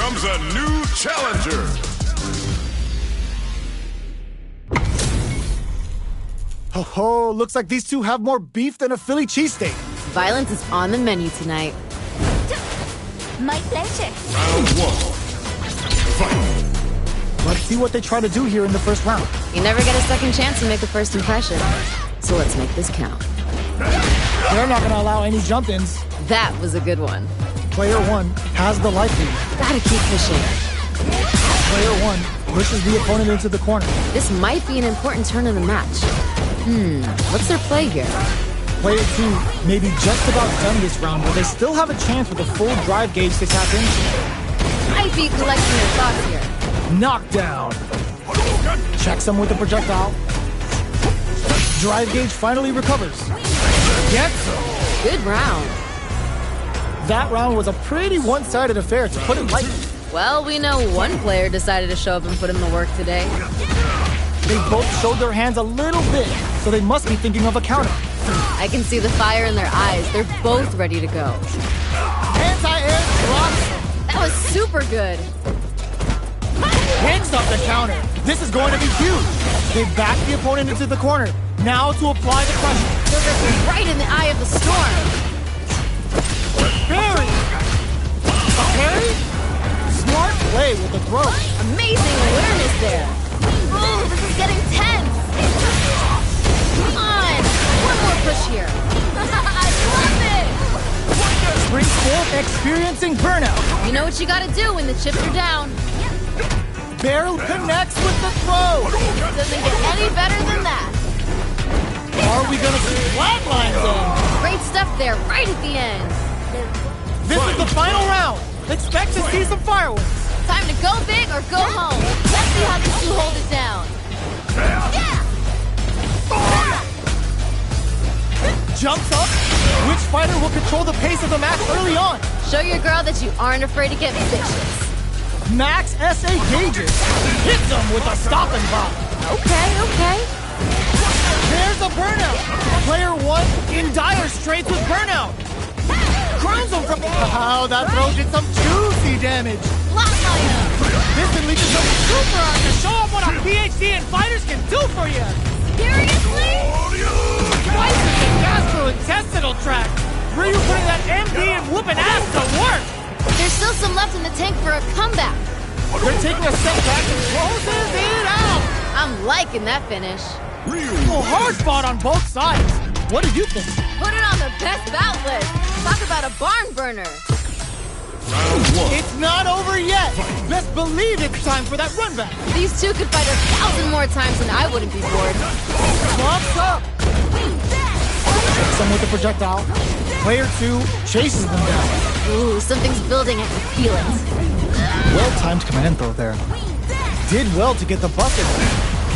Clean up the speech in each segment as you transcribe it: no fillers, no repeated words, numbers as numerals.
comes a new challenger. Oh, looks like these two have more beef than a Philly cheesesteak. Violence is on the menu tonight. My pleasure. Round one. Fight. Let's see what they try to do here in the first round. You never get a second chance to make a first impression. So let's make this count. They're not going to allow any jump-ins. That was a good one. Player one has the life lead. Gotta keep pushing. Player one pushes the opponent into the corner. This might be an important turn in the match. What's their play here? Player two may be just about done this round, but they still have a chance with a full drive gauge to tap into. Might be collecting their thoughts here. Knockdown. Checks him with the projectile. Drive gauge finally recovers. Gets him. Good round. That round was a pretty one-sided affair, to put it lightly. Well, we know one player decided to show up and put in the work today. They both showed their hands a little bit, so they must be thinking of a counter. I can see the fire in their eyes. They're both ready to go. Anti-air blocks. That was super good. Picks up the counter. This is going to be huge. They back the opponent into the corner. Now to apply the pressure. They're looking right in the eye of the storm. Parry. A parry? Smart play with the throw. Amazing awareness there. Ooh, this is getting tense. Come on. One more push here. I love it. Spring Wolf experiencing burnout. You know what you gotta do when the chips are down. Barrel connects with the throw. Doesn't get any better than that. Are we going to see flatlines then? Great stuff there, right at the end. This is the final round. Expect to see some fireworks. Time to go big or go home. Let's see how these two hold it down. Jumps up. Which fighter will control the pace of the match early on? Show your girl that you aren't afraid to get vicious. Max S.A. gauges. Hits them with a stop and pop. Okay. There's a burnout. Player one in dire straits with burnout. Crowns him from... Oh, that throw did some juicy damage. Flatliner. This can lead to some super art to show off what a PhD in fighters can do for you. Seriously? Twice in the gastrointestinal tract. Where are you putting that MD and whooping ass to work? There's still some left in the tank for a comeback. They're taking a step back and closes it out. I'm liking that finish. Oh, hard fought on both sides. What did you think? Put it on the best bout list. Talk about a barn burner. Round one. It's not over yet. Best believe it's time for that run back. These two could fight 1,000 more times and I wouldn't be bored. Bumps up. Some with the projectile. Player two chases them down. Ooh, something's building. I can feel it. Well-timed command throw there. Did well to get the bucket.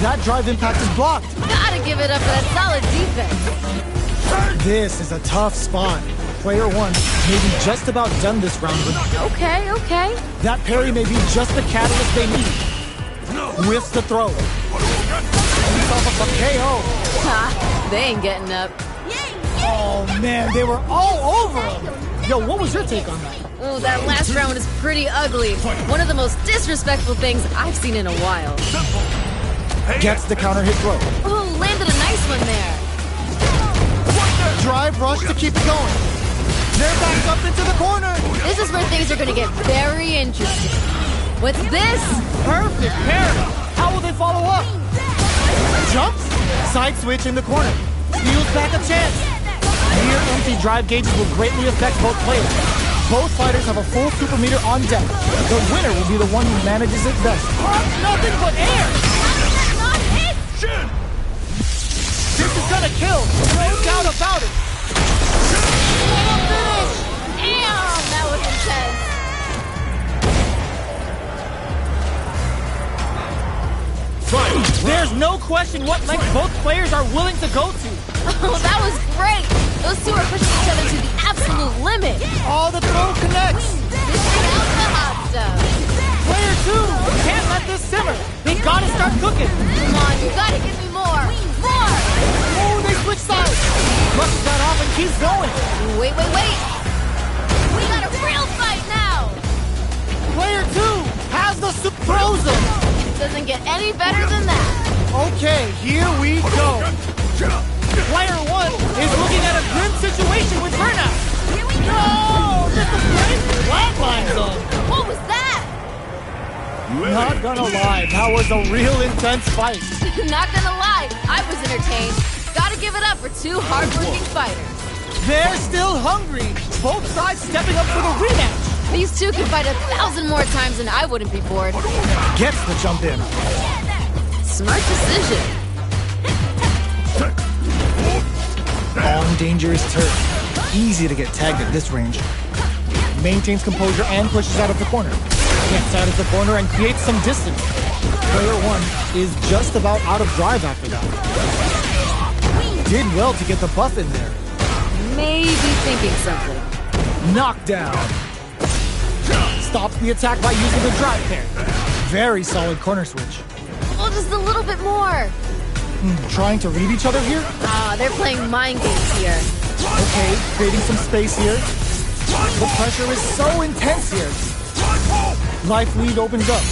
That drive impact is blocked. Gotta give it up for that solid defense. This is a tough spot. Player one may be just about done this round, but Okay. that parry may be just the catalyst they need. Whiffs the throw. He's off of a KO. Ha, they ain't getting up. Oh man, they were all over him. Yo, what was your take on that? Ooh, that last round is pretty ugly. One of the most disrespectful things I've seen in a while. Gets the counter hit throw. Ooh, landed a nice one there. Drive rush to keep it going. They're backed up into the corner. This is where things are gonna get very interesting. What's this? Perfect parry. How will they follow up? Jumps. Side switch in the corner. Steals back a chance. Near empty drive gauges will greatly affect both players. Both fighters have a full super meter on deck. The winner will be the one who manages it best. Nothing but air. Not it! This is gonna kill. No doubt about it. Damn, that was intense. There's no question what length both players are willing to go to. Oh, that was great. Those two are pushing each other to the absolute limit. All the throw connects. Dishing out the hot stuff. Player two can't let this simmer. They gotta start cooking. Come on, you gotta give me more. More! Oh, they switch sides. Brushes that off and keeps going. Wait. We got a real fight now. Player two Throws him. Doesn't get any better than that. Okay, here we go. Player 1 is looking at a grim situation with Burnout. No! Just a great flatline zone. What was that? Not gonna lie, that was a real intense fight. Not gonna lie, I was entertained. Gotta give it up for two hardworking fighters. They're still hungry. Both sides stepping up for the rematch. These two could fight 1,000 more times and I wouldn't be bored. Gets the jump in. Smart decision. On dangerous turf. Easy to get tagged at this range. Maintains composure and pushes out of the corner. Gets out of the corner and creates some distance. Player 1 is just about out of drive after that. Did well to get the buff in there. Maybe thinking something. Knockdown. Stops the attack by using the drive pair. Very solid corner switch. Oh, just a little bit more. Trying to read each other here? Ah, they're playing mind games here. Okay, creating some space here. The pressure is so intense here. Life lead opens up.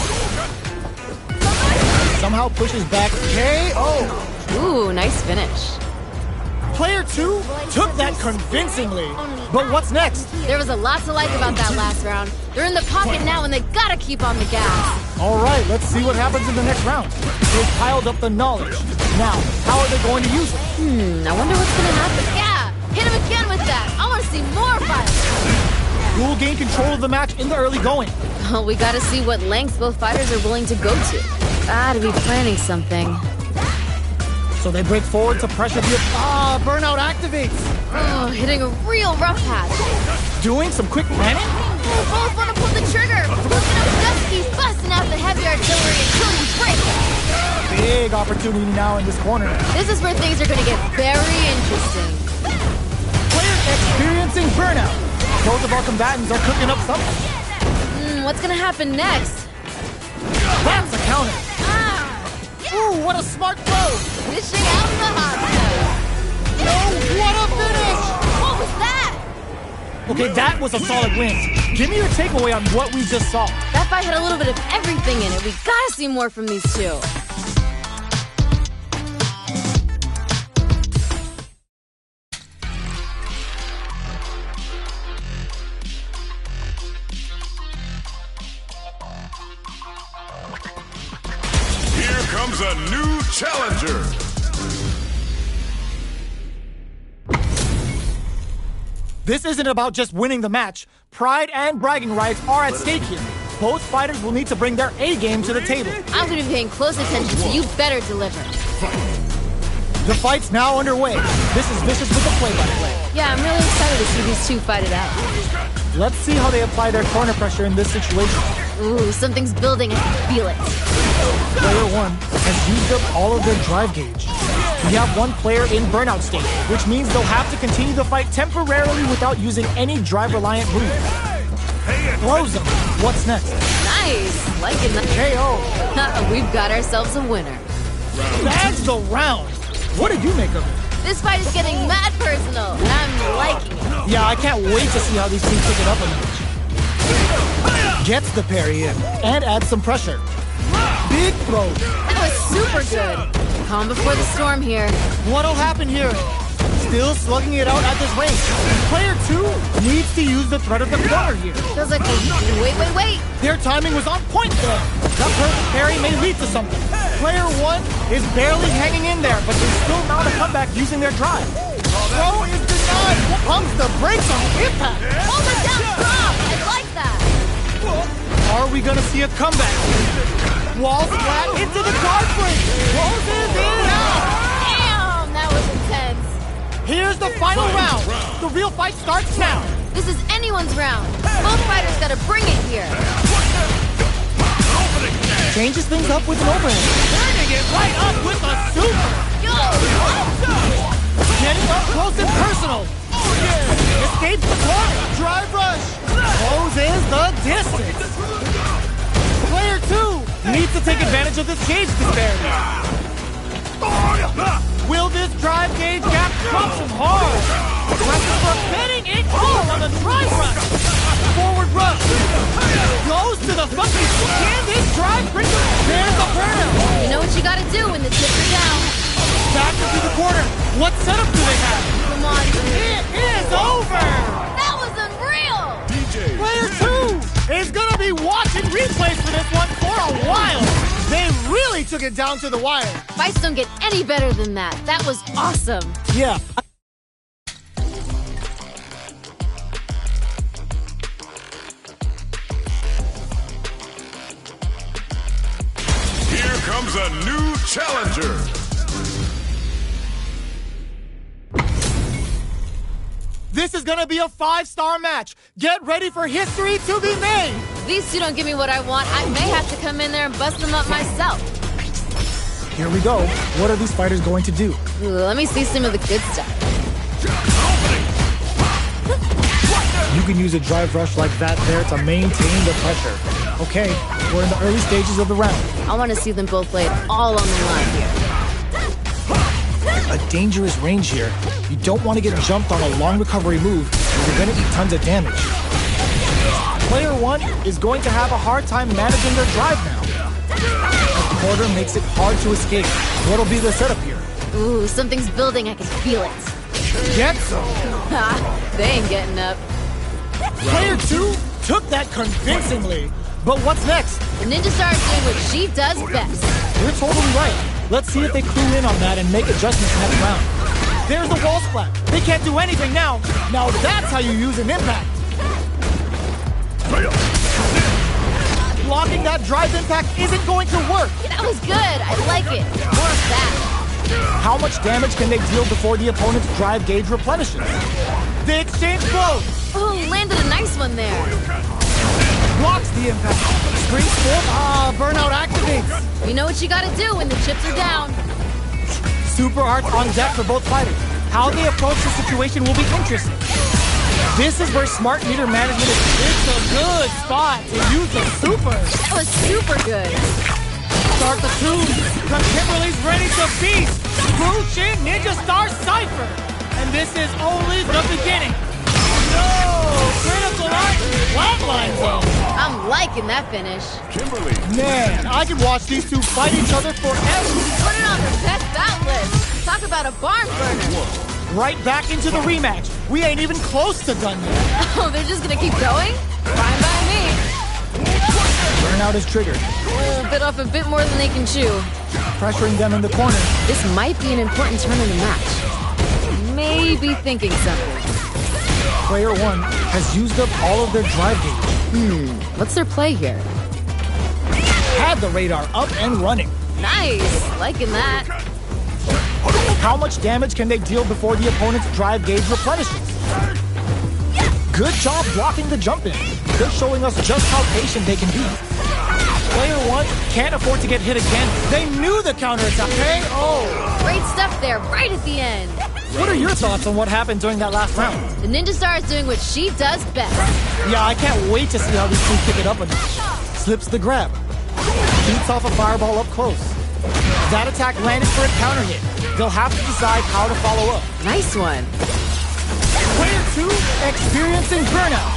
Somehow pushes back. KO. Ooh, nice finish. Player 2 took that convincingly. But what's next? There was a lot to like about that last round. They're in the pocket now and they gotta keep on the gas. All right, let's see what happens in the next round. They've piled up the knowledge. Now, how are they going to use it? I wonder what's gonna happen. Yeah, hit him again with that. I wanna see more violence. Who will gain control of the match in the early going? Well, we gotta see what lengths both fighters are willing to go to. Gotta be planning something. So they break forward to pressure the... Burnout activates. Oh, hitting a real rough patch. Doing some quick planning? Oh, both wanna pull the trigger. Look at them Duskies busting out the heavy artillery until you break it. Big opportunity now in this corner. This is where things are gonna get very interesting. Player experiencing burnout. Both of our combatants are cooking up something. What's gonna happen next? That's a counter. Ah! Ooh, what a smart throw. Dishing out the hot tub. Oh, what a finish. What was that? Okay, that was a solid win. Give me your takeaway on what we just saw. That fight had a little bit of everything in it. We gotta see more from these two. Here comes a new challenger. This isn't about just winning the match. Pride and bragging rights are at stake here. Both fighters will need to bring their A game to the table. I'm gonna be paying close attention, so you better deliver. The fight's now underway. This is Vicious with the play-by-play. Yeah, I'm really excited to see these two fight it out. Let's see how they apply their corner pressure in this situation. Ooh, something's building. I can feel it. Player 1 has used up all of their drive gauge. We have one player in burnout state, which means they'll have to continue the fight temporarily without using any drive-reliant moves. Throws him. What's next? Nice. Liking that. KO. We've got ourselves a winner. That's the round. What did you make of it? This fight is getting mad personal, and I'm liking it. Yeah, I can't wait to see how these two pick it up a notch. Gets the parry in and adds some pressure. Big throw. That was super good. Calm before the storm here. What'll happen here? Still slugging it out at this range. Player 2 needs to use the threat of the corner here. Feels like wait. Their timing was on point there. That perfect parry may lead to something. Player 1 is barely hanging in there, but can still mount a comeback using their drive. Throw is denied. Pumps the brakes on impact. Hold it down strong. I like that. Are we gonna see a comeback? Wall splat into the guard break. Closes it out. Damn, that was intense. Here's the final round. The real fight starts now. This is anyone's round. Both fighters gotta bring it here. Changes things up with an overhead. Turning it right up with a super. Yo! Getting up close and personal. Escapes the corner. Drive rush. Closes the distance. Player 2 needs to take advantage of this gauge disparity. Will this drive gauge gap drop him hard? Pressure for fitting it all on the drive rush. Forward rush. Goes to the fucking. Can this drive corner. What setup do they have? Come on, It is over! that was unreal! DJ. Player 2 is gonna be watching replays for this one for a while. They really took it down to the wire. Fights don't get any better than that. That was awesome. Yeah. Here comes a new challenger. This is gonna be a 5-star match. Get ready for history to be made. If these two don't give me what I want, I may have to come in there and bust them up myself. Here we go. What are these fighters going to do? Ooh, let me see some of the good stuff. You can use a drive rush like that there to maintain the pressure. Okay, we're in the early stages of the round. I want to see them both lay it all on the line here. A dangerous range here. You don't want to get jumped on a long recovery move, or you're going to eat tons of damage. Player 1 is going to have a hard time managing their drive now. A quarter makes it hard to escape. What'll be the setup here? Ooh, something's building. I can feel it. Get some! Ha! They ain't getting up. Player 2 took that convincingly. But what's next? The Ninja Star is doing what she does best. You're totally right. Let's see if they clue in on that and make adjustments next round. There's the wall splat. They can't do anything now. Now that's how you use an impact. Blocking that drive impact isn't going to work. That was good. I like it. More of that. How much damage can they deal before the opponent's drive gauge replenishes? They exchange blows. Oh, landed a nice one there. Blocks the impact. Springs forth. Burnout activates. You know what you gotta do when the chips are down. Super arts on deck for both fighters. How they approach the situation will be interesting. This is where smart meter management is. It's a good spot to use the supers. That was super good. Start the tune. Kimberly's ready to beast. Crucian Ninja Star Cypher. And this is only the beginning. No! Critical art flatline zone. I'm liking that finish. Kimberly. Man, I could watch these two fight each other forever. Put it on the best out list. Talk about a barn burner. Right back into the rematch. We ain't even close to done yet. Oh, they're just gonna keep going? Fine by me. Burnout is triggered. Oh, bit off a bit more than they can chew. Pressuring them in the corner. This might be an important turn in the match. Maybe thinking something. Player 1 has used up all of their drive gauge. What's their play here? Had the radar up and running. Nice. Liking that. How much damage can they deal before the opponent's drive gauge replenishes? Good job blocking the jump in. They're showing us just how patient they can be. Player 1 can't afford to get hit again. They knew the counterattack. KO! Great stuff there, right at the end. What are your thoughts on what happened during that last round? The Ninja Star is doing what she does best. Yeah, I can't wait to see how these two pick it up a notch. Slips the grab. Beats off a fireball up close. That attack landed for a counter hit. They'll have to decide how to follow up. Nice one. Player 2 experiencing burnout.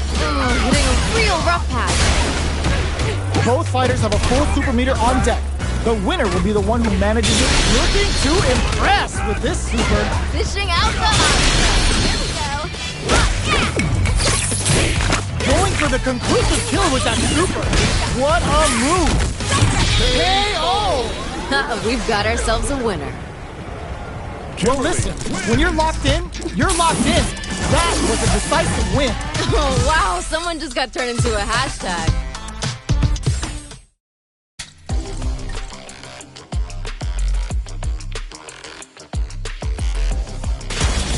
Hitting a real rough patch. Both fighters have a full super meter on deck. The winner will be the one who manages it. Looking to impress with this super. Fishing out the option. Here we go. Going for the conclusive kill with that super. What a move. KO! We've got ourselves a winner. Well, listen. When you're locked in, you're locked in. That was a decisive win. Oh, wow. Someone just got turned into a hashtag.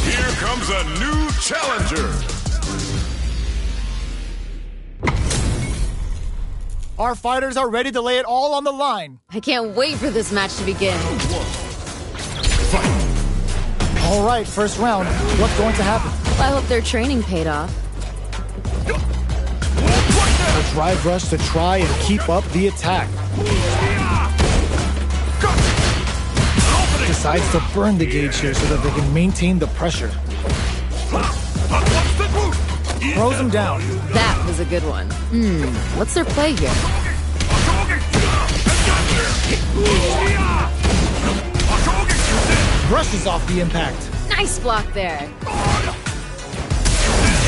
Here comes a new challenger. Our fighters are ready to lay it all on the line. I can't wait for this match to begin. All right, first round. What's going to happen? Well, I hope their training paid off. A drive rush to try and keep up the attack. Decides to burn the gauge here so that they can maintain the pressure. Throws him down. That was a good one. What's their play here? Brushes off the impact. Nice block there.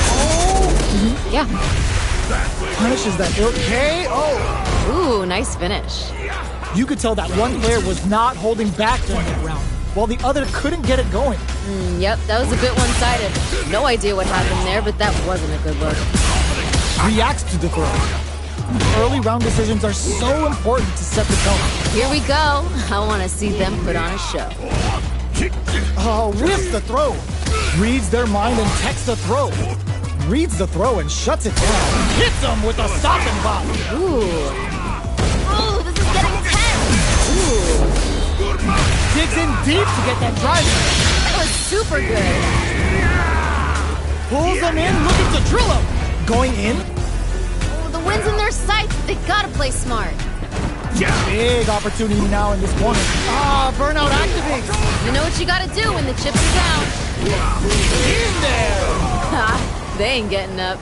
Oh! Yeah. Punishes that KO. Ooh, nice finish. You could tell that one player was not holding back during that round, while the other couldn't get it going. Yep, that was a bit one-sided. No idea what happened there, but that wasn't a good look. Reacts to the throw. Early round decisions are so important to set the tone. Here we go. I want to see them put on a show. Oh, whiffs the throw. Reads their mind and texts the throw. Reads the throw and shuts it down. Hits them with a stop and bop. Ooh. Ooh, this is getting tense. Digs in deep to get that drive. That was super good. Pulls them in, looking to drill them. Going in. Oh, the wind's in their sights. They gotta play smart. Big opportunity now in this corner. Ah, burnout activates. You know what you gotta do when the chips are down. In there. Ha, they ain't getting up.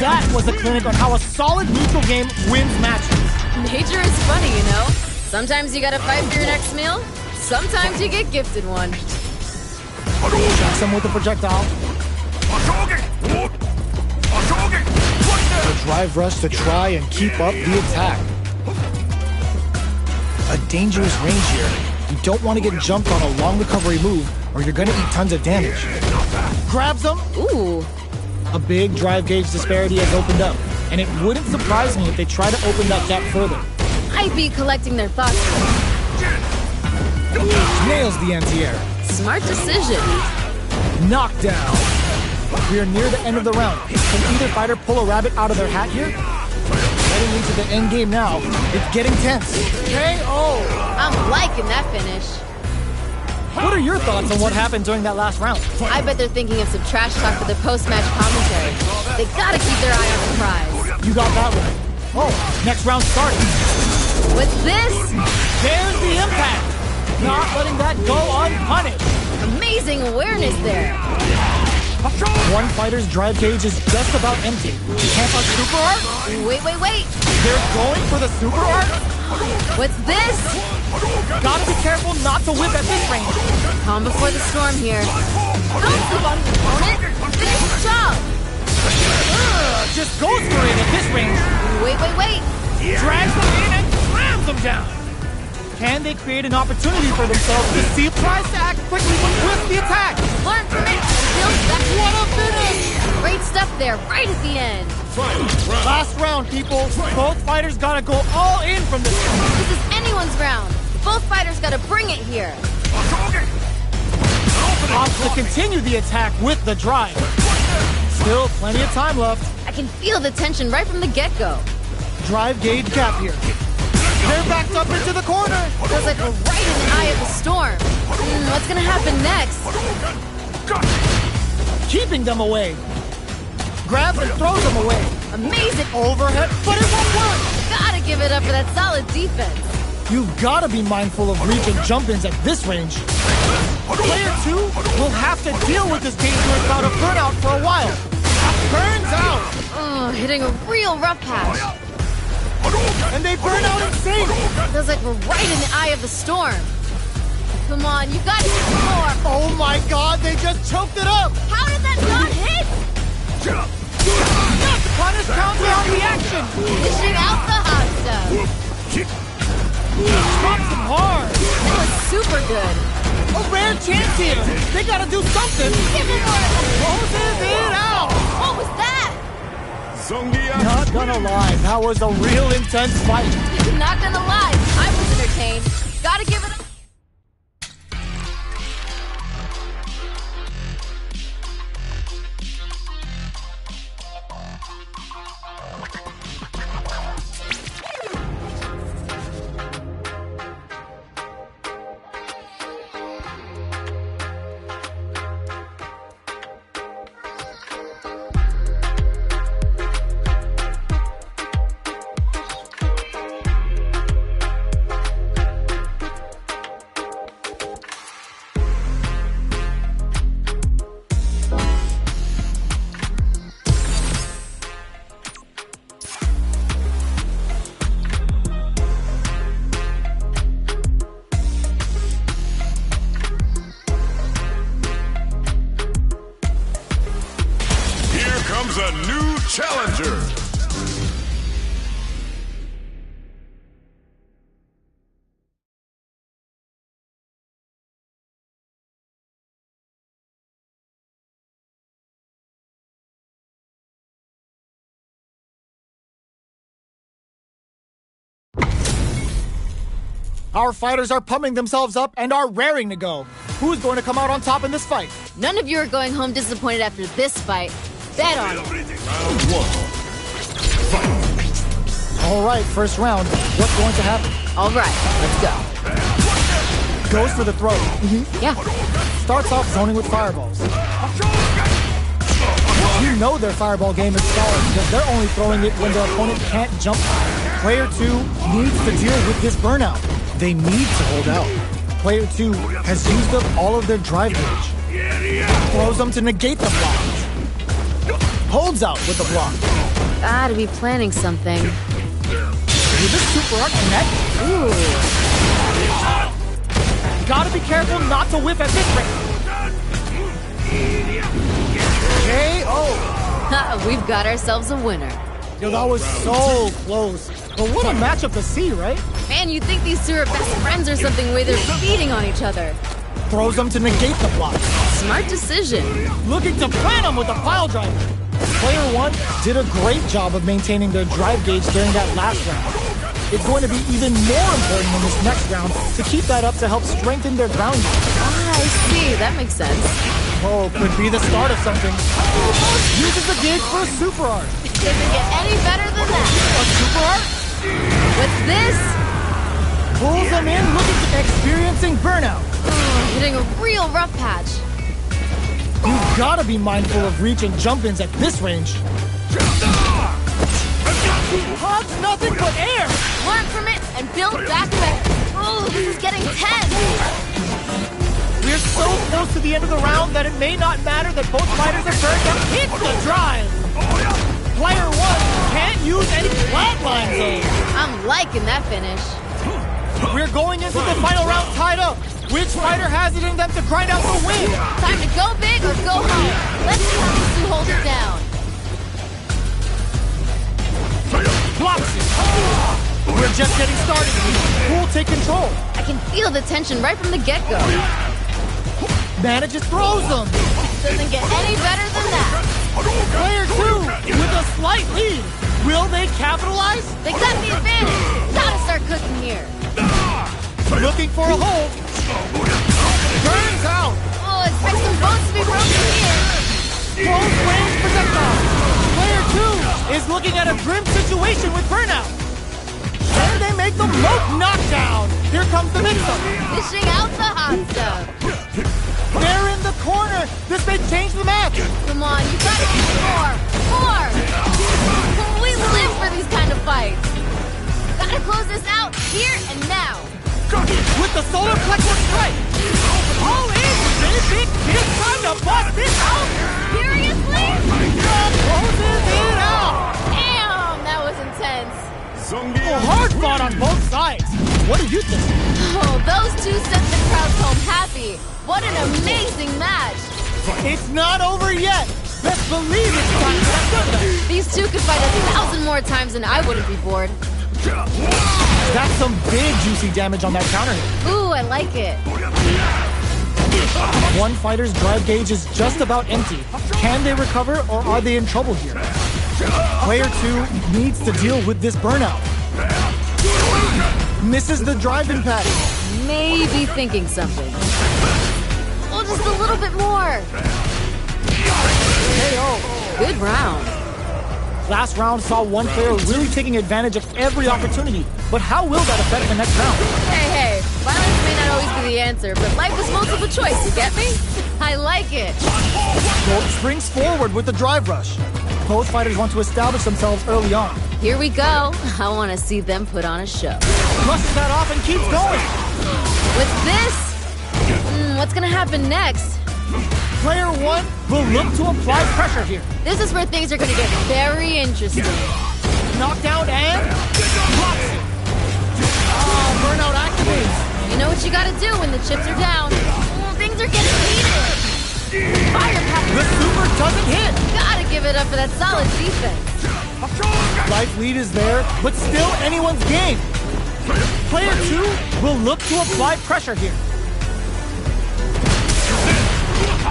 That was a clinic on how a solid neutral game wins matches. Nature is funny, you know. Sometimes you gotta fight for your next meal. Sometimes you get gifted one. Shocks him with a projectile. A drive rush to try and keep up the attack. A dangerous range here. You don't want to get jumped on a long recovery move, or you're gonna eat tons of damage. Grabs them. Ooh. A big drive gauge disparity has opened up, and it wouldn't surprise me if they try to open that gap further. I'd be collecting their thoughts. Nails the anti-air. Smart decision. Knockdown. We are near the end of the round. Can either fighter pull a rabbit out of their hat here? Heading into the end game now. It's getting tense. KO! I'm liking that finish. What are your thoughts on what happened during that last round? I bet they're thinking of some trash talk for their post-match commentary. They gotta keep their eye on the prize. You got that right. Oh, next round starting. What's this? There's the impact. Not letting that go unpunished. Amazing awareness there. One fighter's drive gauge is just about empty. Can't touch super art? Wait. They're going for the super art? What's this? Gotta be careful not to whip at this range. Calm before the storm here. Don't sleep on your opponent. Finish the job. Just goes for it at this range. Wait. Drags them in and slams them down. Can they create an opportunity for themselves to see tries to act quickly with the attack? Learn from it. What a finish! Great stuff there, right at the end. Last round, people. Both fighters gotta go all in from this one. This is anyone's round. Both fighters gotta bring it here. Opts to continue the attack with the drive. Still plenty of time left. I can feel the tension right from the get-go. Drive gauge gap here. They're backed up into the corner. Feels like we're right in the eye of the storm. What's gonna happen next? Keeping them away. Grabs and throws them away. Amazing. Overhead, but it won't work. Gotta give it up for that solid defense. You've gotta be mindful of reach and jump-ins at this range. Player 2 will have to deal with this dangerous bout of burnout for a while. Burns out. Hitting a real rough patch. And they burn out insane. Feels like we're right in the eye of the storm. Come on, you gotta get more. Oh my god, they just choked it up. How did that not hit? Punish counter on the action. Dishing out the hot stuff. Drops them hard. That was super good. A rare chance here. They gotta do something. Give it more. Closes it out. What was that? Not gonna lie, that was a real intense fight. Not gonna lie, I was entertained. Gotta give it up. Our fighters are pumping themselves up and are raring to go. Who's going to come out on top in this fight? None of you are going home disappointed after this fight. Bet on it. Round 1. Fight. All right, first round. What's going to happen? All right, let's go. Goes for the throw. Yeah. Starts off zoning with fireballs. You know their fireball game is solid because they're only throwing it when their opponent can't jump. Player 2 needs to deal with this burnout. They need to hold out. Player 2 has used up all of their drive gauge. Throws them to negate the block. Holds out with the block. Gotta be planning something. Will this super art connect? Ooh. Gotta be careful not to whiff at this rate. KO. We've got ourselves a winner. Yo, that was so close. But what a matchup to see, right? Man, you'd think these two are best friends or something, the way they're feeding on each other. Throws them to negate the block. Smart decision. Looking to plant them with a pile driver. Player 1 did a great job of maintaining their drive gauge during that last round. It's going to be even more important in this next round to keep that up to help strengthen their ground game. Ah, I see. That makes sense. Oh, could be the start of something. Uses the gauge for a super art. Doesn't get any better than that. A super art? What's this? Pulls them in, experiencing burnout. Hitting a real rough patch. You've got to be mindful of reach and jump-ins at this range. Hugs nothing but air. Learn from it and build back better. Oh, this is getting tense. We're so close to the end of the round that it may not matter that both fighters are turned up. Hit the drive. Player 1 can't use any flatline zones. I'm liking that finish. We're going into the final round tied up. Which fighter has it in them to grind out the win? Time to go big or go home. Let's see how these two hold it down. Blocks it. We're just getting started. Who will take control? I can feel the tension right from the get-go. Manages throws them. Doesn't get any better than that. Player 2 with a slight lead. Will they capitalize? They got the advantage. Gotta start cooking here. Looking for a hole. Burns out. Oh, expect some bones to be broken here. Close range projectile. Player 2 is looking at a grim situation with burnout. Can they make the moat knockdown? Here comes the mix-up. Dishing out the hot stuff. They're in the corner. This may change the match. Come on, you gotta do more. More. We live for these kind of fights. Gotta close this out here and now. With the solar plexus strike. All in. Big. It's time to bust this out. Seriously? Closes it out. Damn, that was intense. Hard fought on both sides. What do you think? Oh, those two sent the crowds home happy. What an amazing match. It's not over yet. Best believe it's time to have. These two could fight 1,000 more times and I wouldn't be bored. That's some big juicy damage on that counter hit. Ooh, I like it. One fighter's drive gauge is just about empty. Can they recover or are they in trouble here? Player 2 needs to deal with this burnout. Misses the drive impact. Maybe thinking something. Oh, just a little bit more. KO. Good round. Last round saw one player really taking advantage of every opportunity, but how will that affect the next round? Hey, violence may not always be the answer, but life is multiple choice, you get me? I like it. Gold springs forward with the drive rush. Both fighters want to establish themselves early on. Here we go. I want to see them put on a show. Brushes that off and keeps going. With this, what's gonna happen next? Player 1 will look to apply pressure here. This is where things are gonna get very interesting. Knockdown and blocks it. Oh, burnout activates. You know what you gotta do when the chips are down. Things are getting heated. Firepower. The super doesn't hit. Gotta give it up for that solid defense. Life lead is there, but still anyone's game. Player 2 will look to apply pressure here.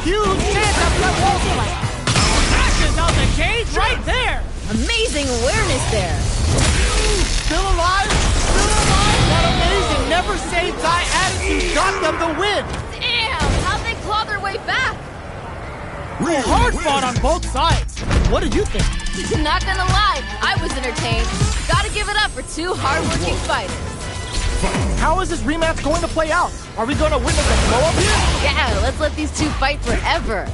Huge chance after that wall select. Ashes out the cage right there. Amazing awareness there. Still alive. Not amazing. Never never say die attitude got them the win. Damn, how'd they claw their way back? Hard fought on both sides. What did you think? Not gonna lie, I was entertained. Gotta give it up for two hardworking fighters. How is this rematch going to play out? Are we going to witness a blow-up here? Yeah, let's let these two fight forever.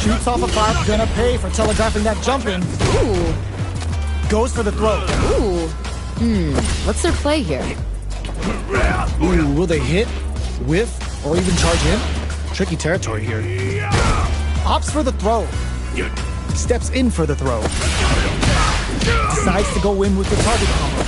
Shoots off a 5, gonna pay for telegraphing that jump in. Ooh, Goes for the throw. ooh. What's their play here? Ooh, will they hit, whiff, or even charge in? Tricky territory here. Opts for the throw. Steps in for the throw. Decides to go in with the target combo.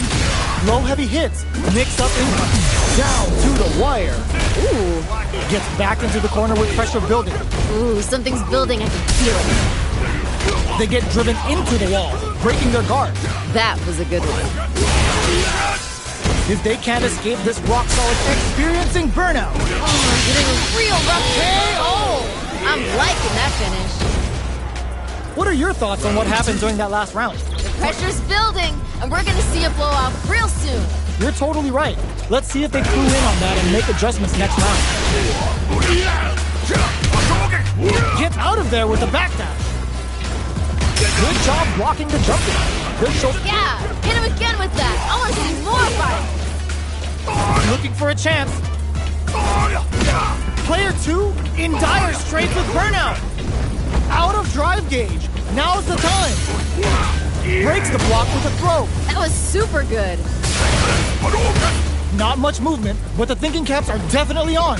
Low heavy hits, mix up income. Down to the wire. Ooh, Gets back into the corner with pressure building. ooh, something's building, I can feel it. They get driven into the wall, breaking their guard. That was a good one. If they can't escape this rock solid, experiencing burnout. Oh, getting a real rough KO. I'm liking that finish. What are your thoughts on what happened during that last round? The pressure's building, and we're gonna see a blowout real soon. You're totally right. Let's see if they clue in on that and make adjustments next round. Get out of there with the backdash. Good job blocking the jumping. Good show. Yeah, hit him again with that. I want to see more fight. Looking for a chance. Player 2 in dire straits with burnout. Out of drive gauge. Now's the time. Breaks the block with a throw. That was super good. Not much movement, but the thinking caps are definitely on.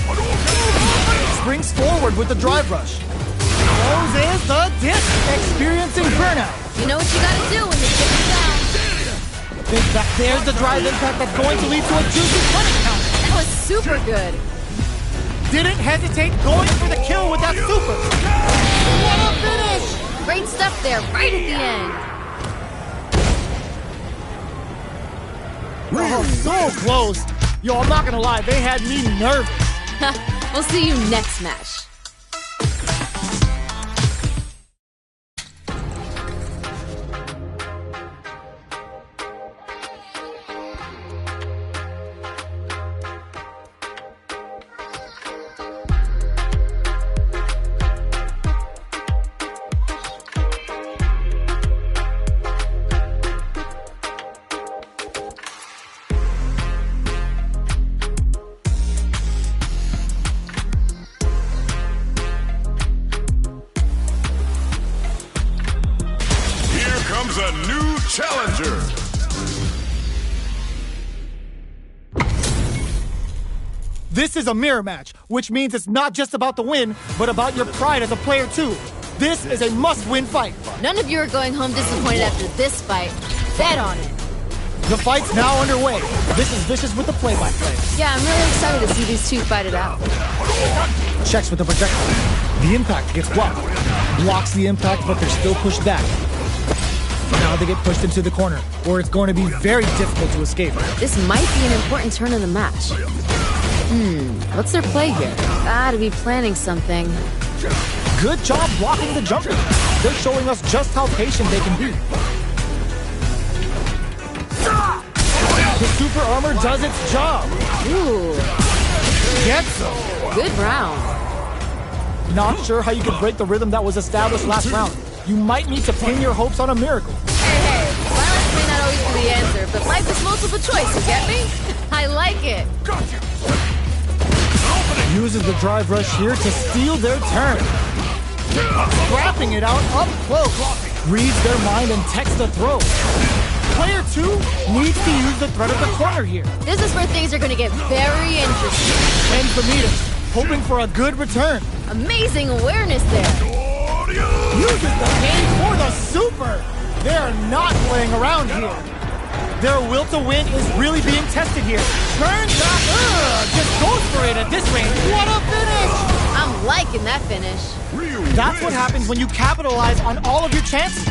Springs forward with the drive rush. Throws is the disc, experiencing burnout. You know what you gotta do when you're getting down. In fact, there's the drive impact that's going to lead to a juicy punish counter. That was super good. Didn't hesitate going for the kill with that super. What a finish! Great stuff there, right at the end. Oh, so close. Yo, I'm not gonna lie, they had me nervous. We'll see you next match. Comes a new challenger. This is a mirror match, which means it's not just about the win, but about your pride as a player too. This is a must-win fight. None of you are going home disappointed after this fight. Bet on it. The fight's now underway. This is Vicious with the play-by-play. Yeah, I'm really excited to see these two fight it out. Checks with the projectile. The impact gets blocked. Blocks the impact, but they're still pushed back. Now they get pushed into the corner, where it's going to be very difficult to escape. This might be an important turn in the match. What's their play here? Gotta be planning something. Good job blocking the jumping. They're showing us just how patient they can be. The super armor does its job. Ooh, Gets them. good round. Not sure how you could break the rhythm that was established last round. You might need to pin your hopes on a miracle. Hey, violence may not always be the answer, but life is multiple choice, you get me? I like it. Uses the drive rush here to steal their turn. Scrapping it out up close. Reads their mind and texts the throw. Player 2 needs to use the threat of the corner here. This is where things are going to get very interesting. And Benitez, hoping for a good return. Amazing awareness there. Uses the pain for the super. They are not playing around here. Their will to win is really being tested here. Turns up, just goes for it at this range. What a finish! I'm liking that finish. That's what happens when you capitalize on all of your chances.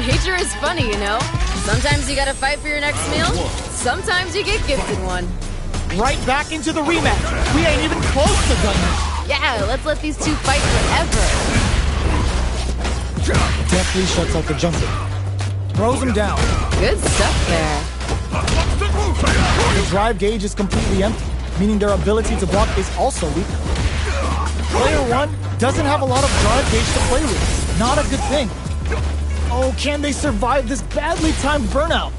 Nature is funny, you know? Sometimes you gotta fight for your next meal. Sometimes you get gifted one. Right back into the rematch. We ain't even close to done this. Yeah, let's let these two fight forever. Definitely shuts out the jumper. Throws him down. Good stuff there. The drive gauge is completely empty, meaning their ability to block is also weak. Player 1 doesn't have a lot of drive gauge to play with. Not a good thing. Oh, can they survive this badly timed burnout?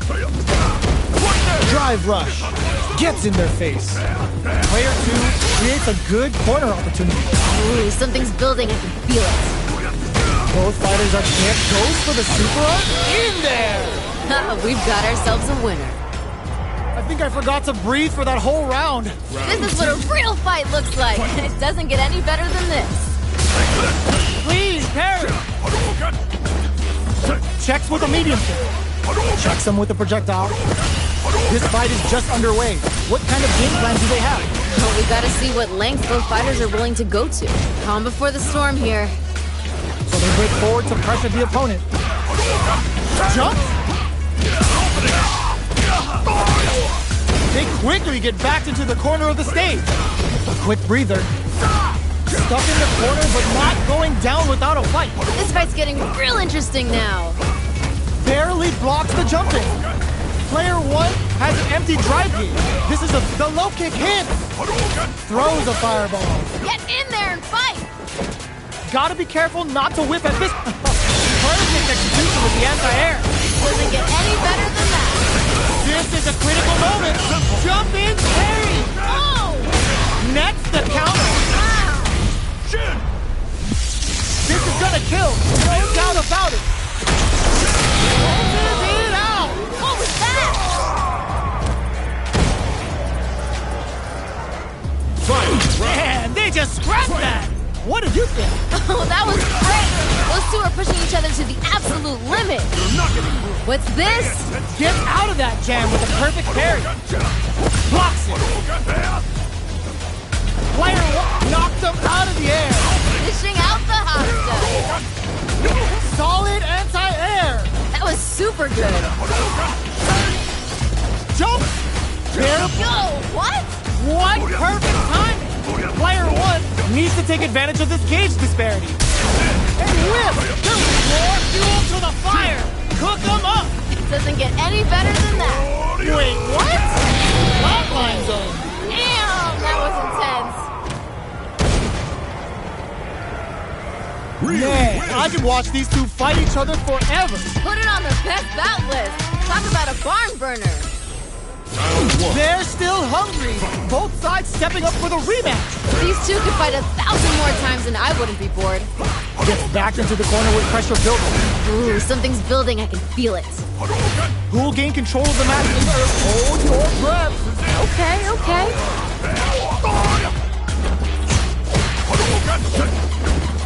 Drive rush gets in their face. Player 2 creates a good corner opportunity. Ooh, something's building. I can feel it. Both fighters are camp goes for the super art. In there! We've got ourselves a winner. I think I forgot to breathe for that whole round. This is what a real fight looks like. It doesn't get any better than this. Please, parry! Checks with a medium kick. Checks him with a projectile. This fight is just underway. What kind of game plan do they have? Well, we gotta see what lengths both fighters are willing to go to. Calm before the storm here. So they break forward to pressure the opponent. Jump! They quickly get backed into the corner of the stage. A quick breather. Stuck in the corner, but not going down without a fight. This fight's getting real interesting now. Barely blocks the jumping. Player 1 has an empty drive gauge. This is the low kick hit. Throws a fireball. Get in there and fight! Gotta be careful not to whip at this. Perfect execution with the anti-air. Doesn't get any better than that. This is a critical moment. Jump in, parry. Oh! Next, the counter. This is gonna kill. No doubt about it. Closes it out. What was that? Man, they just scrapped that. What did you think? Oh, that was great! Those two are pushing each other to the absolute limit. What's this? Gets out of that jam with a perfect parry. Blocks it. Player 1 knocked him out of the air. Dishing out the hot stuff. Solid anti-air. That was super good. Jump. There. Yo, what? What perfect timing. Player 1 needs to take advantage of this gauge disparity. And whip. More fuel to the fire. Cook them up. Doesn't get any better than that. Wait, what? Hotline zone. Damn, that was intense. Man, I could watch these two fight each other forever. Put it on the best bout list. Talk about a barn burner. They're still hungry. Both sides stepping up for the rematch. These two could fight 1,000 more times and I wouldn't be bored. Gets back into the corner with pressure building. Ooh, something's building. I can feel it. Who will gain control of the match first? Hold your breath. Okay, okay.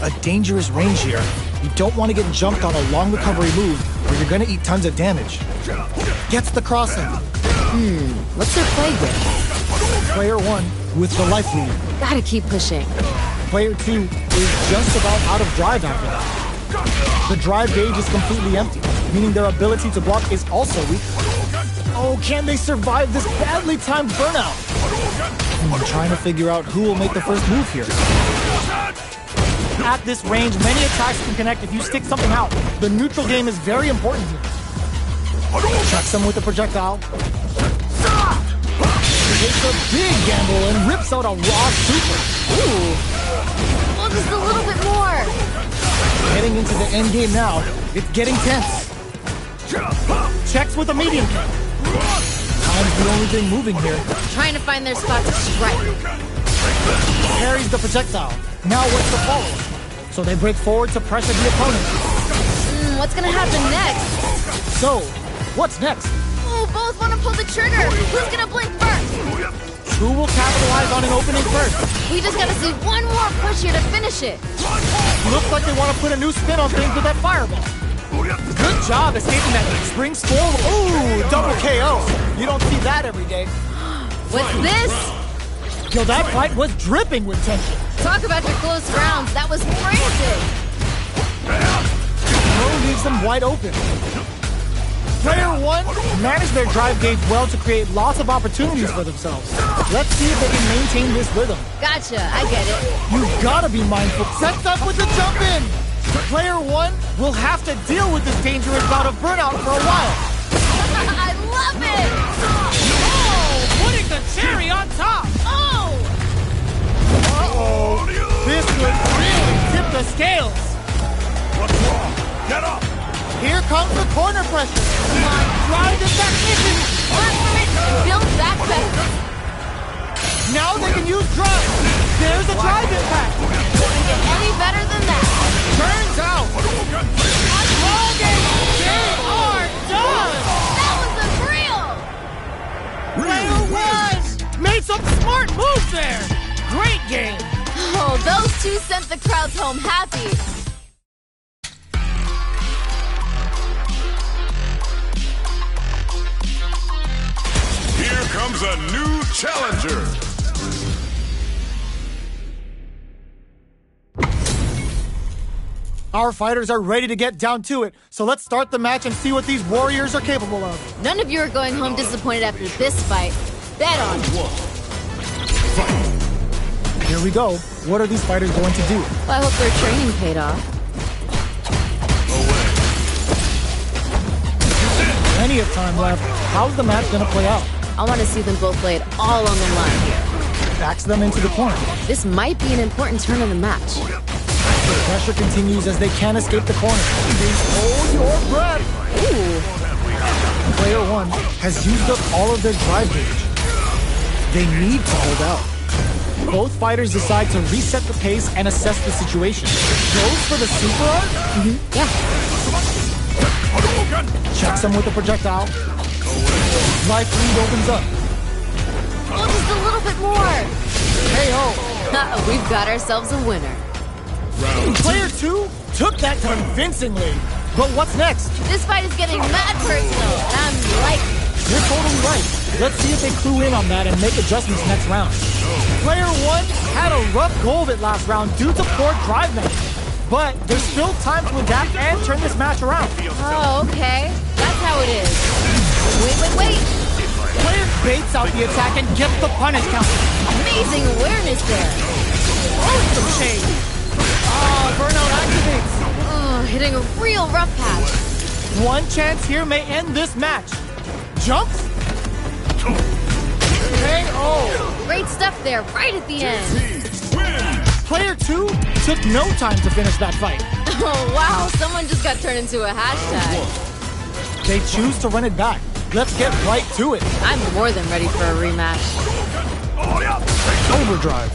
A dangerous range here. You don't want to get jumped on a long recovery move where you're going to eat tons of damage. Gets the crossing. What's their play with? Player 1 with the life lead. Gotta keep pushing. Player 2 is just about out of drive after that. The drive gauge is completely empty, meaning their ability to block is also weak. Oh, can they survive this badly timed burnout? I'm trying to figure out who will make the first move here. At this range, many attacks can connect if you stick something out. The neutral game is very important here. Checks him with the projectile. Takes a big gamble and rips out a raw super. Ooh. Well, just a little bit more. Heading into the end game now. It's getting tense. Checks with a medium kick. Time's the only thing moving here. Trying to find their spot to strike. Parries the projectile. Now what's the follow-up? So they break forward to pressure the opponent. What's gonna happen next? So, what's next? Ooh, both want to pull the trigger. Who's gonna blink first? Who will capitalize on an opening first? We just gotta see one more push here to finish it. Looks like they want to put a new spin on things with that fireball. Good job escaping that springs forward. Ooh, double KO. You don't see that every day. What's this? Yo, that fight was dripping with tension. Talk about your close rounds. That was frantic. Pro leaves them wide open. Player 1 managed their drive gauge well to create lots of opportunities for themselves. Let's see if they can maintain this rhythm. Gotcha, I get it. You gotta be mindful. Sets up with the jump in. Player 1 will have to deal with this dangerous bout of burnout for a while. I love it! Oh, scales. What's wrong? Get up! Here comes the corner pressure. Come on, drive this back in. Build back better. Now they can use drive. There's a drive impact. Doesn't get any better than that. Turns out. Logan, they are done. That was unreal. Player one made some smart moves there. Great game. Oh, those two sent the crowds home happy. Here comes a new challenger. Our fighters are ready to get down to it, so let's start the match and see what these warriors are capable of. None of you are going home disappointed after this fight. Bet on it. Here we go. What are these fighters going to do? Well, I hope their training paid off. Plenty of time left. How's the match going to play out? I want to see them both lay it all on the line here. Backs them into the corner. This might be an important turn of the match. The pressure continues as they can't escape the corner. Hold your breath. Ooh. Player one has used up all of their drive gauge. They need to hold out. Both fighters decide to reset the pace and assess the situation. Goes for the super art? Yeah. Checks him with a projectile. Life lead opens up. Oh, just a little bit more. KO. We've got ourselves a winner. Player two took that convincingly. But what's next? This fight is getting mad personal, and I'm liking it. You're totally right. Let's see if they clue in on that and make adjustments next round. Player one had a rough go of it last round due to poor drive management. But there's still time to adapt and turn this match around. Oh, okay. That's how it is. Wait. Player baits out the attack and gets the punish counter. Amazing awareness there. Oh, some shade. Burnout activates. Hitting a real rough patch. One chance here may end this match. Jumps. KO. Great stuff there, right at the end. Player two took no time to finish that fight. Oh, wow. Someone just got turned into a hashtag. They choose to run it back. Let's get right to it. I'm more than ready for a rematch. Overdrive.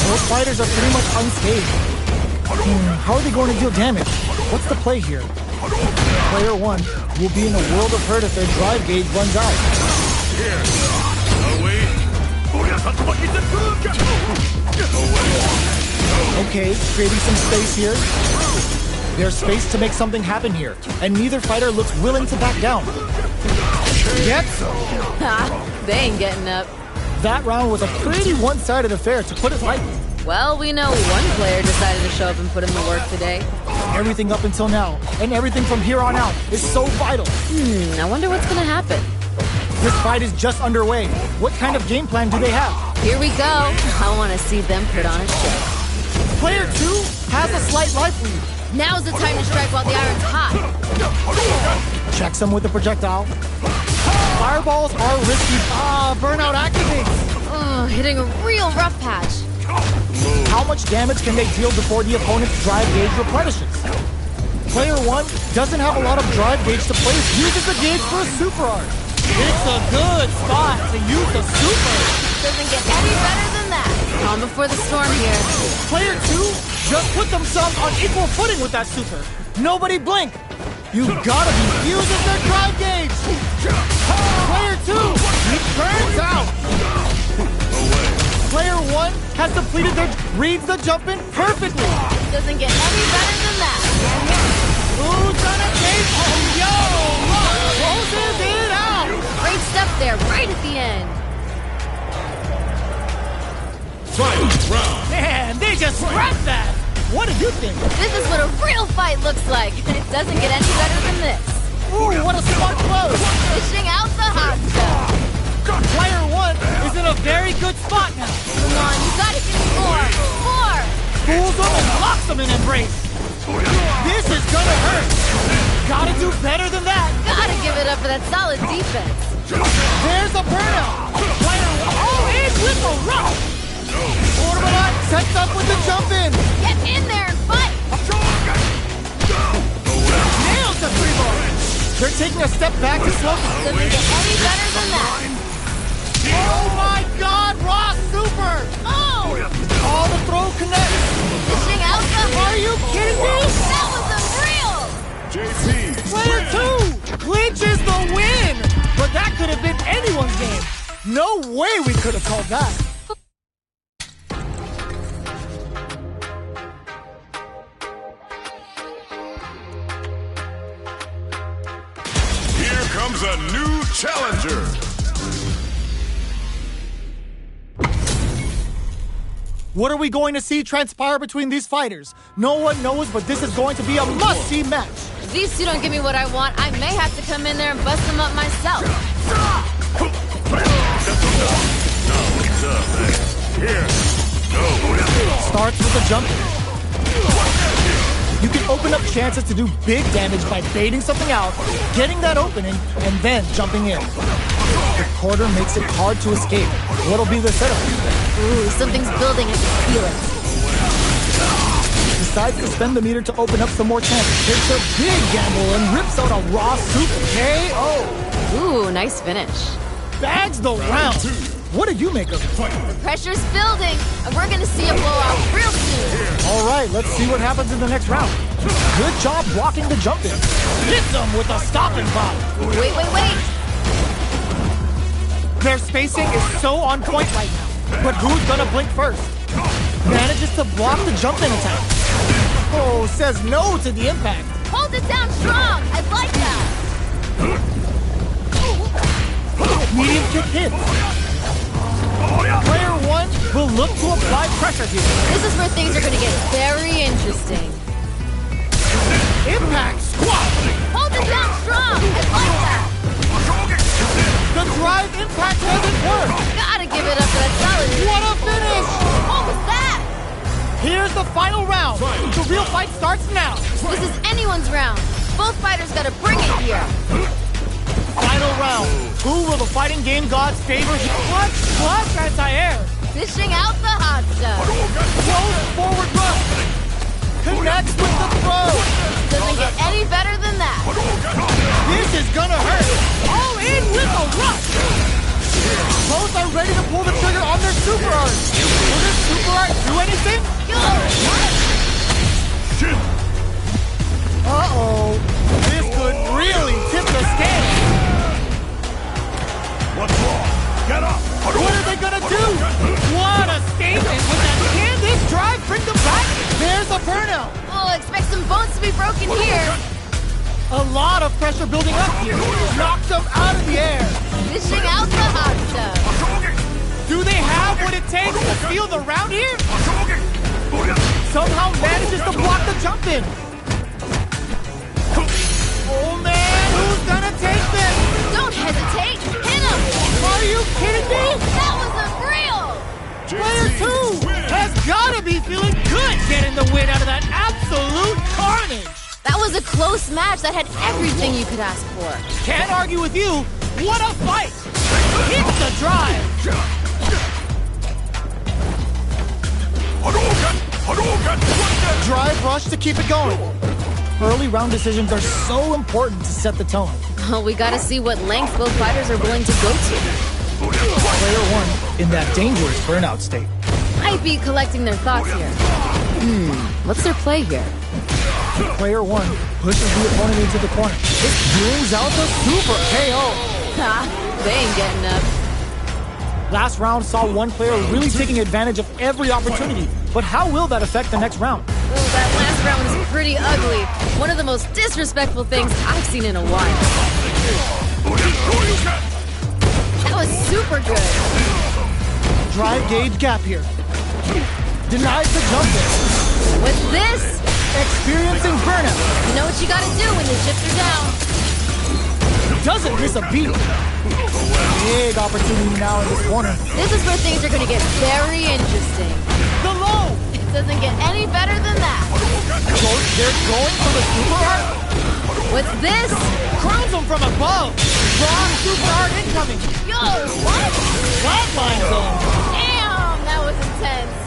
Both fighters are pretty much unscathed. How are they going to deal damage? What's the play here? Player one will be in a world of hurt if their drive gauge runs out. Okay, creating some space here. There's space to make something happen here, and neither fighter looks willing to back down. Gets They ain't getting up. that round was a pretty one-sided affair, to put it lightly. Well, we know one player decided to show up and put in the work today. Everything up until now, and everything from here on out, is so vital. I wonder what's gonna happen. This fight is just underway. What kind of game plan do they have? Here we go. I want to see them put on a show. Player two has a slight life lead. Now's the time to strike while the iron's hot. Checks him with the projectile. Fireballs are risky. Burnout activates. Hitting a real rough patch. How much damage can they deal before the opponent's drive gauge replenishes? Player one doesn't have a lot of drive gauge to place, uses the gauge for a super art. It's a good spot to use the super. Doesn't get any better than that. Calm before the storm here. Player two just put themselves on equal footing with that super. Nobody blink. You've gotta be using their drive gauge. Player two, he burns out. Player one has completed their reads the jump in perfectly. Doesn't get any better than that. Who's gonna take? Closes it out. Great stuff there, right at the end. Man, they just wrecked that. What do you think? This is what a real fight looks like. It doesn't get any better than this. Ooh, what a smart close. Dishing out the hot stuff. Player one is in a very good spot now. Come on, you gotta give me more. More. Fools them and locks them in embrace. This is gonna hurt. Gotta do better than that. Gotta give it up for that solid defense. There's a burnout. Player one. Oh, in with the rock. Orbital Sets up with the jump in. Get in there and fight! Nails the 3-bar. They're taking a step back to slow. Doesn't get any better than that. Oh my God, Raw Super! Oh! All the throw connects. Dishing out the... Are you kidding me? That was unreal! JP. Player 2 clinches the win! But that could have been anyone's game. No way we could have called that. Here comes a new challenger. What are we going to see transpire between these fighters? No one knows, but this is going to be a must-see match. If these two don't give me what I want, I may have to come in there and bust them up myself. Starts with a jump. You can open up chances to do big damage by baiting something out, getting that opening, and then jumping in. The quarter makes it hard to escape. What'll be the setup? Ooh, something's building. I can feel it. Decides to spend the meter to open up some more chances. Takes a big gamble and rips out a Raw Super KO. Ooh, nice finish. Bags the round. What did you make of it? The pressure's building, and we're gonna see a blowout real soon. All right, let's see what happens in the next round. Good job blocking the jump in. Hits them with a stopping pop. Wait. Their spacing is so on point right now. But who's gonna blink first? Manages to block the jump in attack. Oh, says no to the impact. Hold it down strong. I like that. Medium kick hits. Player 1 will look to apply pressure here. This is where things are gonna get very interesting. Impact squat. Hold it down strong. I like that. The drive impact doesn't work. Gotta give it up for that solid. What a finish. What was that? Here's the final round. The real fight starts now. This is anyone's round. Both fighters gotta bring it here. Final round. Who will the fighting game gods favor? What? Plus anti-air. Dishing out the hot stuff. Close forward rush. Connects with the throw. Doesn't get any better than that. This is gonna hurt. All in with a rush. Both are ready to pull the trigger on their super art. Will this super art do anything? Uh-oh. This could really tip the scale. What's wrong? Get up! What are they gonna do? What a statement with that. Can this drive bring them back? There's a burnout. Oh, expect some bones to be broken here. A lot of pressure building up here. Knocks them out of the air. Dishing out the hot stuff. Do they have what it takes to steal the round here? Somehow manages to block the jump in. Oh man, who's gonna take this? Don't hesitate. Hit him. Are you kidding me? That was unreal. Player 2 has gotta be feeling good getting the win out of that absolute carnage. That was a close match that had everything you could ask for. Can't argue with you. What a fight! Hits the drive. Drive rush to keep it going. Early round decisions are so important to set the tone. Oh, we gotta see what lengths both fighters are willing to go to. Player 1 in that dangerous burnout state. Might be collecting their thoughts here. What's their play here? Player 1 pushes the opponent into the corner. This brings out the super KO. Ha! They ain't getting up. Last round saw one player really taking advantage of every opportunity. But how will that affect the next round? Oh, that last round was pretty ugly. One of the most disrespectful things I've seen in a while. That was super good. Drive gauge gap here. Denies the jump in. What's this? Experiencing burnout. You know what you gotta do when the chips are down. Doesn't miss a beat. Big opportunity now in this corner. This is where things are gonna get very interesting. The low. It doesn't get any better than that. They're going for the super art. What's this? Crowns them from above. Wrong super art incoming. Yo, what? Flatlines them. Damn, that was intense.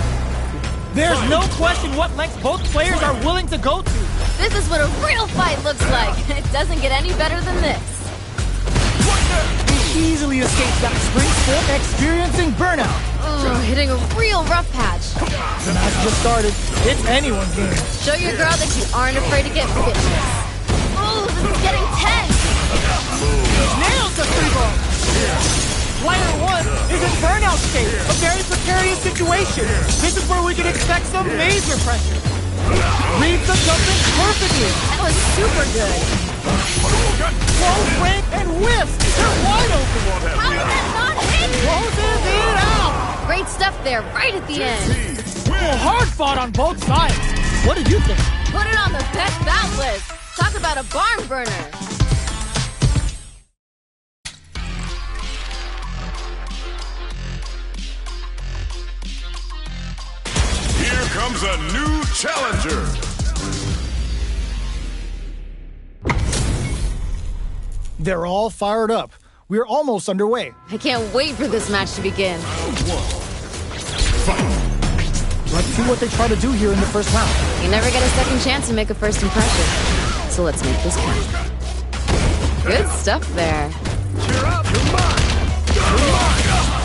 There's no question what lengths both players are willing to go to. This is what a real fight looks like. It doesn't get any better than this. He easily escapes that spring sport, experiencing burnout. Hitting a real rough patch. The match just started. It's anyone's game. Show your girl that you aren't afraid to get vicious. Ooh, this is getting tense. Nails the free ball. Player 1 is in burnout state, a very precarious situation. This is where we can expect some major pressure. Reads the jumping perfectly. That was super good. Close range and whiffs. They're wide open. How did that not hit? Closes it out. Great stuff there, right at the end. Well, hard fought on both sides. What did you think? Put it on the best bout list. Talk about a barn burner. Here comes a new challenger. They're all fired up. We're almost underway. I can't wait for this match to begin. Let's see what they try to do here in the first round. You never get a second chance to make a first impression. So let's make this count. Good stuff there.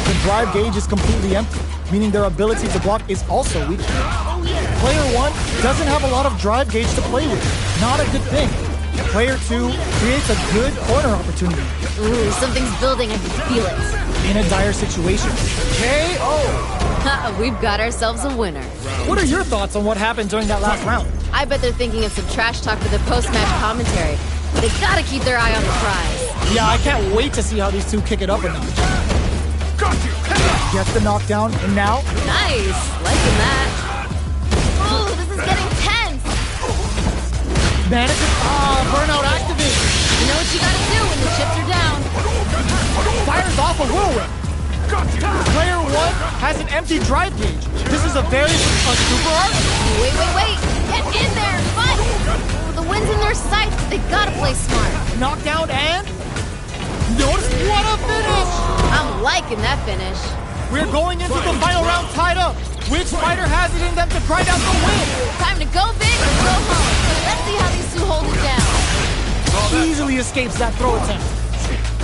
The drive gauge is completely empty, meaning their ability to block is also weak. Player 1 doesn't have a lot of drive gauge to play with. Not a good thing. Player 2 creates a good corner opportunity. Ooh, something's building. I can feel it. In a dire situation. KO! We've got ourselves a winner. What are your thoughts on what happened during that last round? I bet they're thinking of some trash talk for the post-match commentary. They gotta keep their eye on the prize. Yeah, I can't wait to see how these two kick it up a notch. Gets the knockdown, and now... Nice! Liking that. Ooh, this is getting tense! Manages... burnout activated. You know what you gotta do when the chips are down. Fires off a whirlwind. Player 1 has an empty drive gauge. This is a very super art. Wait. Get in there and fight! The wind's in their sights, but they gotta play smart. Knockdown and... Notice what a finish! I'm liking that finish. We're going into the final round tied up. Which fighter has it in them to grind out the win? Time to go big or go home. Let's see how these two hold it down. Easily escapes that throw attempt.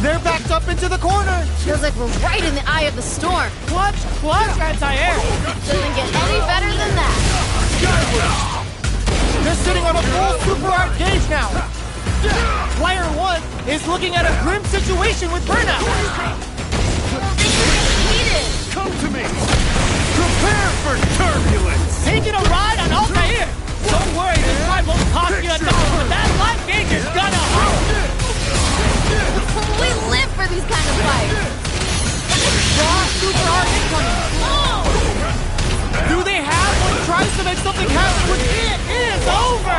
They're backed up into the corner. Feels like we're right in the eye of the storm. Clutch, anti-air. Doesn't get any better than that. They're sitting on a full super art gauge now. Player 1 is looking at a grim situation with burnout. This is heated. Come to me. Prepare for turbulence. Taking a ride on Altair. Don't worry, this ride won't cost you $1, but that life gauge is gonna hurt. We live for these kind of fights. Raw super art incoming. Do they have what tries to make something happen with it? It is over.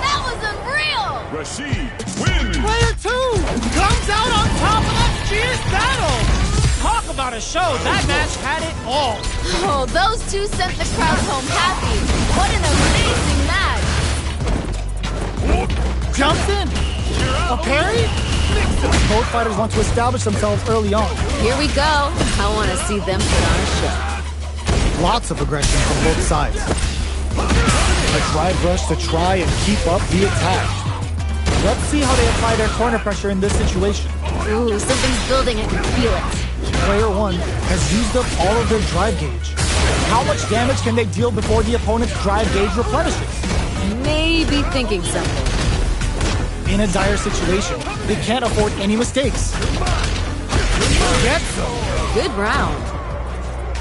That was unreal. Rashid wins. Player 2 comes out on top of that fierce battle. Talk about a show. That match had it all. Oh, those two sent the crowd home happy. What an amazing match. Jumps in. A parry? Both fighters want to establish themselves early on. Here we go. I want to see them put on a show. Lots of aggression from both sides. A drive rush to try and keep up the attack. Let's see how they apply their corner pressure in this situation. Ooh, something's building. I can feel it. Player 1 has used up all of their drive gauge. How much damage can they deal before the opponent's drive gauge replenishes? Maybe thinking something. In a dire situation, they can't afford any mistakes. Gets them. Good round.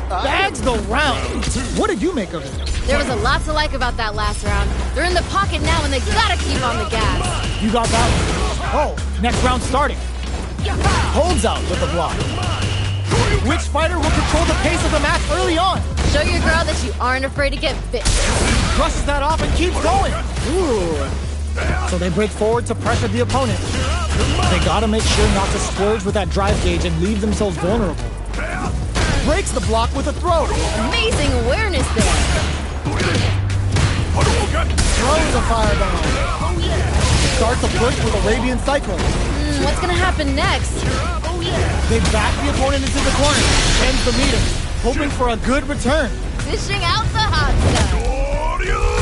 Bags the round. What did you make of it? There was a lot to like about that last round. They're in the pocket now and they gotta keep on the gas. You got that one. Oh, next round starting. Holds out with the block. Which fighter will control the pace of the match early on? Show your girl that you aren't afraid to get bit. Brushes that off and keeps going. Ooh. So they break forward to pressure the opponent. They gotta make sure not to splurge with that drive gauge and leave themselves vulnerable. Breaks the block with a throw. Amazing awareness there. Throws a fireball. Starts a push with Arabian Cyclone. What's gonna happen next? They back the opponent into the corner. Ends the meter, hoping for a good return. dishing out the hot stuff.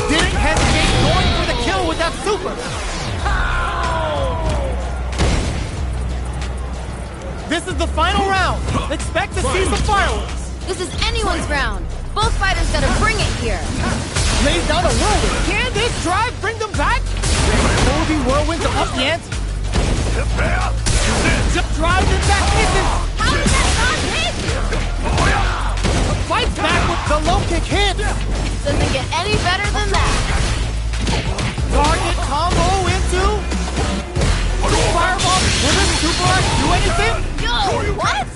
Didn't hesitate going for the kill with that super. This is the final round. Expect to see some fireworks. This is anyone's round. Both fighters gotta bring it here. Lays down a whirlwind. Can this drive bring them back? Kobe whirlwind to up the ante. Zip drives in back misses. How did that not hit? Fights back with the low kick hit. Doesn't get any better than that. Target combo into fireball. Will this super arc do anything? Yo, what?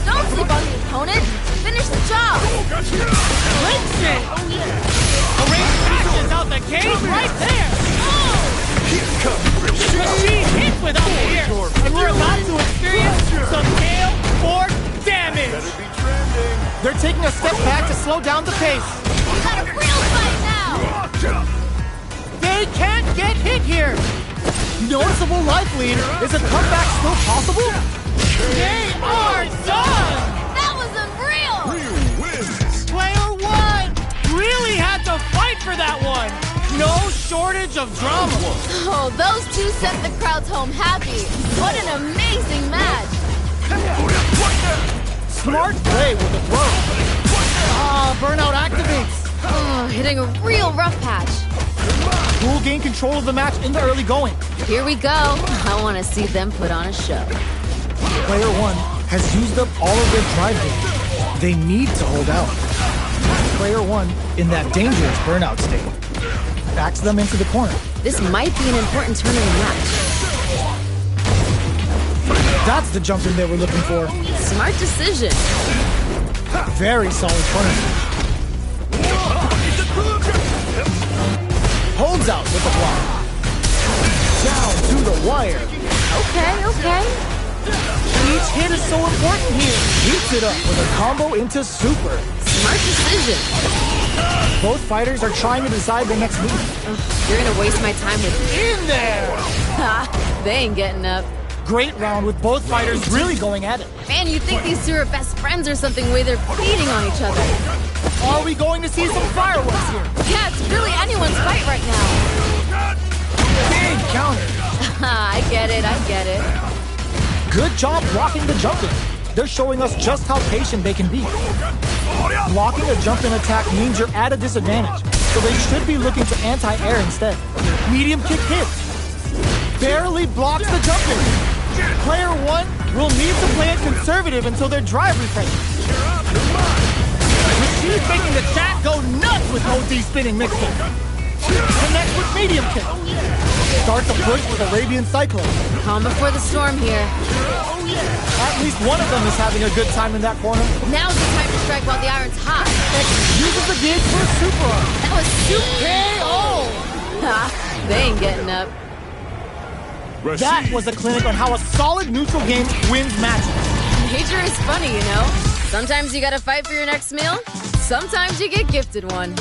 Don't sleep on the opponent. Finish the job. Links it. The range passes out the cage right there. Machine hit without the air. And we're about to experience some scale for damage. They're taking a step back to slow down the pace. We got a real fight now. They can't get hit here. Noticeable life lead. Is a comeback still possible? They are done. That was unreal. Player one really had to fight for that one. No shortage of drama. Oh, those two sent the crowds home happy. What an amazing match. Smart play with the throw. Burnout activates. Oh, hitting a real rough patch. Cool gained control of the match in the early going. Here we go. I want to see them put on a show. Player one has used up all of their drive game. They need to hold out. Player one in that dangerous burnout state. Backs them into the corner. This might be an important turn in the match. That's the jump in they were looking for. Smart decision. Very solid punishment. Holds out with the block. Down to the wire. Okay. Each hit is so important here. Heats it up with a combo into super. Smart decision. Both fighters are trying to decide their next move. You're gonna waste my time with In there! Ha! They ain't getting up. Great round with both fighters really going at it. Man, you think these two are best friends or something, the way they're beating on each other. Are we going to see some fireworks here? Yeah, it's really anyone's fight right now. Big counter. I get it. Good job blocking the jump in. They're showing us just how patient they can be. Blocking a jump in attack means you're at a disadvantage, so they should be looking to anti-air instead. Medium kick hits. Barely blocks the jump in. Player one will need to play it conservative until their drive refreshes. She's making the chat go nuts with OD spinning mix kick. Connects with medium kick. Starts a push with Arabian Cyclone. Calm before the storm here. At least one of them is having a good time in that corner. Now's the time to strike while the iron's hot. Uses the gauge for a super arm. That was super. KO! Ha! They ain't getting up. That was a clinic on how a solid neutral game wins matches. Major is funny, you know. Sometimes you gotta fight for your next meal. Sometimes you get gifted one.